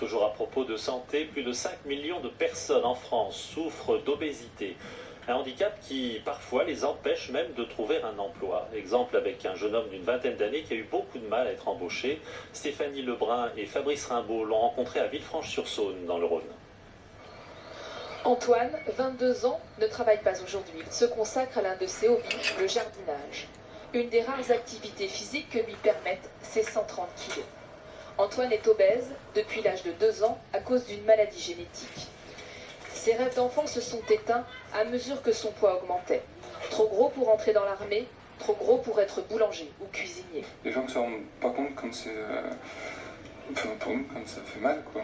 Toujours à propos de santé, plus de 5 millions de personnes en France souffrent d'obésité. Un handicap qui parfois les empêche même de trouver un emploi. Exemple avec un jeune homme d'une vingtaine d'années qui a eu beaucoup de mal à être embauché. Stéphanie Lebrun et Fabrice Rimbaud l'ont rencontré à Villefranche-sur-Saône dans le Rhône. Antoine, 22 ans, ne travaille pas aujourd'hui. Il se consacre à l'un de ses hobbies, le jardinage. Une des rares activités physiques que lui permettent ses 130 kilos. Antoine est obèse depuis l'âge de 2 ans à cause d'une maladie génétique. Ses rêves d'enfant se sont éteints à mesure que son poids augmentait. Trop gros pour entrer dans l'armée, trop gros pour être boulanger ou cuisinier. Les gens ne se rendent pas compte comme c'est... pour nous, comme ça fait mal, quoi.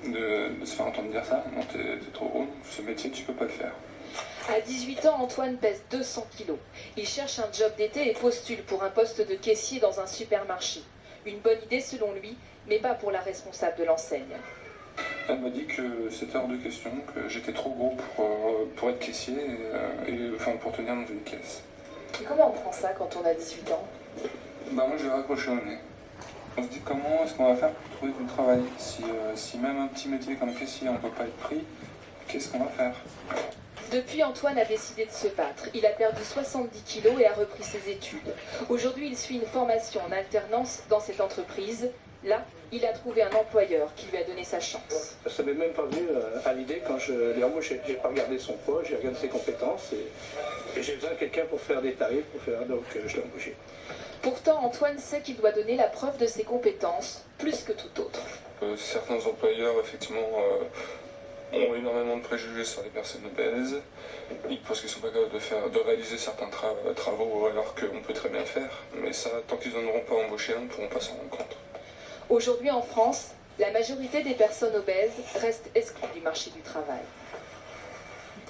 De se faire entendre dire ça. Non, t'es trop gros, ce métier, tu peux pas le faire. À 18 ans, Antoine pèse 200 kilos. Il cherche un job d'été et postule pour un poste de caissier dans un supermarché. Une bonne idée selon lui, mais pas pour la responsable de l'enseigne. Elle m'a dit que c'était hors de question, que j'étais trop gros pour être caissier enfin pour tenir dans une caisse. Et comment on prend ça quand on a 18 ans? Bah moi je vais raccrocher au nez. On se dit comment est-ce qu'on va faire pour trouver du travail si même un petit métier comme caissier on ne peut pas être pris, qu'est-ce qu'on va faire? Depuis, Antoine a décidé de se battre. Il a perdu 70 kilos et a repris ses études. Aujourd'hui, il suit une formation en alternance dans cette entreprise. Là, il a trouvé un employeur qui lui a donné sa chance. Ça m'est même pas venu à l'idée quand je l'ai embauché. J'ai pas regardé son poids, j'ai regardé ses compétences et j'ai besoin de quelqu'un pour faire des tarifs, donc je l'ai embauché. Pourtant, Antoine sait qu'il doit donner la preuve de ses compétences, plus que tout autre. Certains employeurs, effectivement, ont énormément de préjugés sur les personnes obèses. Ils pensent qu'ils ne sont pas capables de réaliser certains travaux alors qu'on peut très bien le faire. Mais ça, tant qu'ils n'en auront pas embauché un, ils ne pourront pas s'en rendre compte. Aujourd'hui en France, la majorité des personnes obèses restent exclues du marché du travail.